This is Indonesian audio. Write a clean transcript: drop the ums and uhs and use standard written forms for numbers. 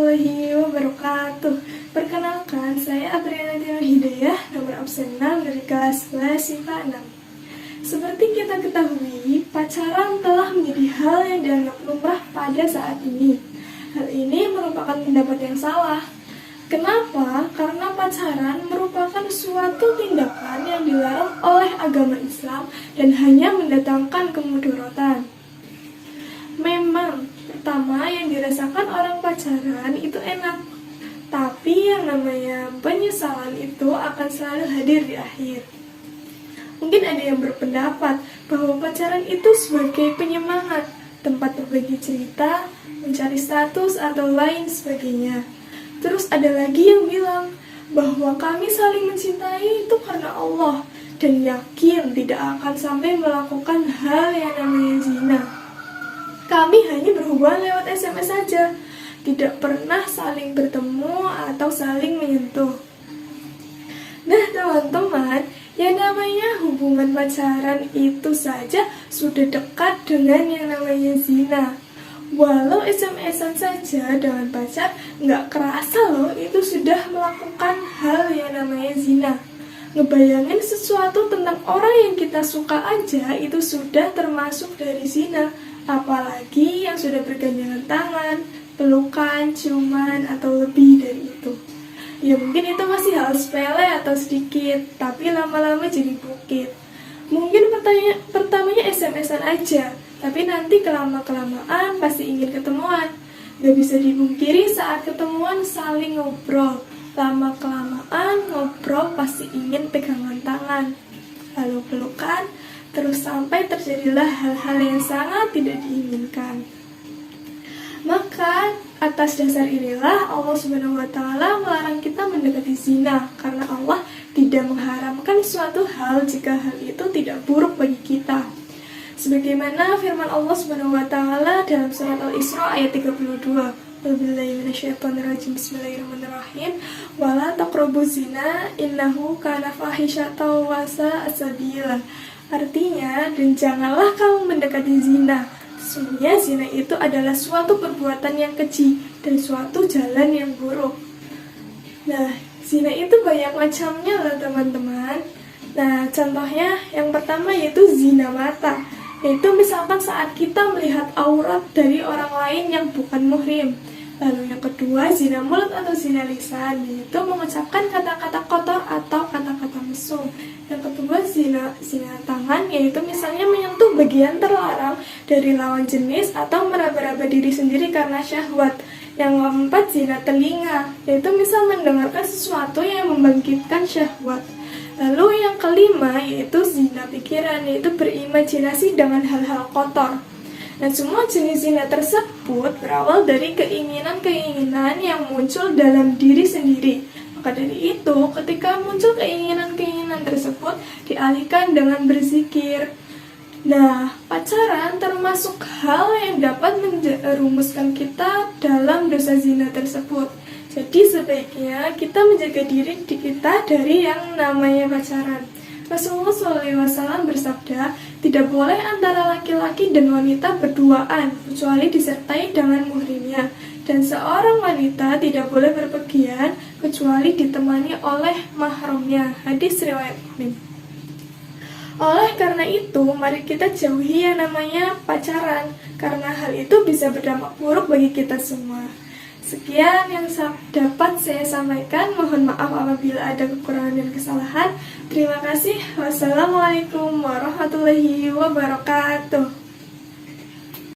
warahmatullahi wabarakatuh. Perkenalkan, saya Apriana Tino Hidayah, nomor absen 6 dari kelas 11 IPA 6. Seperti kita ketahui, pacaran telah menjadi hal yang dianggap lumrah pada saat ini. Hal ini merupakan pendapat yang salah. Kenapa? Karena pacaran merupakan suatu tindakan yang dilarang oleh agama Islam dan hanya mendatangkan kemudaratan. Memang, pertama yang dirasakan orang pacaran itu enak, tapi yang namanya penyesalan itu akan selalu hadir di akhir. Mungkin ada yang berpendapat bahwa pacaran itu sebagai penyemangat, tempat berbagi cerita, mencari status, atau lain sebagainya. Terus ada lagi yang bilang bahwa kami saling mencintai itu karena Allah dan yakin tidak akan sampai melakukan hal yang namanya zina. Kami hanya berhubungan lewat SMS saja, tidak pernah saling bertemu atau saling menyentuh. Nah teman-teman, yang namanya hubungan pacaran itu saja sudah dekat dengan yang namanya zina. Walau SMS-an saja dengan pacar, nggak kerasa loh itu sudah melakukan hal yang namanya zina. Ngebayangin sesuatu tentang orang yang kita suka aja itu sudah termasuk dari zina. Apalagi yang sudah bergandengan tangan, pelukan, ciuman, atau lebih dari itu. Ya mungkin itu masih hal sepele atau sedikit, tapi lama-lama jadi bukit. Mungkin pertamanya SMS-an aja, tapi nanti kelama-kelamaan pasti ingin ketemuan. Gak bisa dipungkiri saat ketemuan saling ngobrol. Lama-kelamaan ngobrol pasti ingin pegangan tangan, lalu pelukan, terus sampai terjadilah hal-hal yang sangat tidak diinginkan. Maka atas dasar inilah Allah SWT melarang kita mendekati zina, karena Allah tidak mengharamkan suatu hal jika hal itu tidak buruk bagi kita. Sebagaimana firman Allah SWT dalam surat Al-Isra ayat 32. Wabillahi minasyaitonirrajim. Bismillahirrahmanirrahim. Wala taqrabuz zina innahu kana fahisyatan wa sa'a sabila. Artinya, dan janganlah kamu mendekati zina. Sesungguhnya zina itu adalah suatu perbuatan yang keji dan suatu jalan yang buruk. Nah, zina itu banyak macamnya loh teman-teman. Nah, contohnya yang pertama yaitu zina mata. Yaitu misalkan saat kita melihat aurat dari orang lain yang bukan muhrim. Lalu yang kedua zina mulut atau zina lisan, yaitu mengucapkan kata-kata kotor atau kata-kata mesum. Yang kedua zina tangan, yaitu misalnya menyentuh bagian terlarang dari lawan jenis atau meraba-raba diri sendiri karena syahwat. Yang keempat zina telinga, yaitu misal mendengarkan sesuatu yang membangkitkan syahwat. Lalu yang kelima yaitu zina pikiran, yaitu berimajinasi dengan hal-hal kotor. Dan semua jenis zina tersebut berawal dari keinginan-keinginan yang muncul dalam diri sendiri. Maka dari itu, ketika muncul keinginan-keinginan tersebut, dialihkan dengan berzikir. Nah, pacaran termasuk hal yang dapat menjerumuskan kita dalam dosa zina tersebut. Jadi sebaiknya kita menjaga diri kita dari yang namanya pacaran. Rasulullah SAW bersabda, tidak boleh antara laki-laki dan wanita berduaan, kecuali disertai dengan muhrimnya. Dan seorang wanita tidak boleh berpergian, kecuali ditemani oleh mahramnya. Hadis riwayat Muslim. Oleh karena itu, mari kita jauhi yang namanya pacaran, karena hal itu bisa berdampak buruk bagi kita semua. Sekian yang dapat saya sampaikan. Mohon maaf apabila ada kekurangan dan kesalahan. Terima kasih. Wassalamualaikum warahmatullahi wabarakatuh.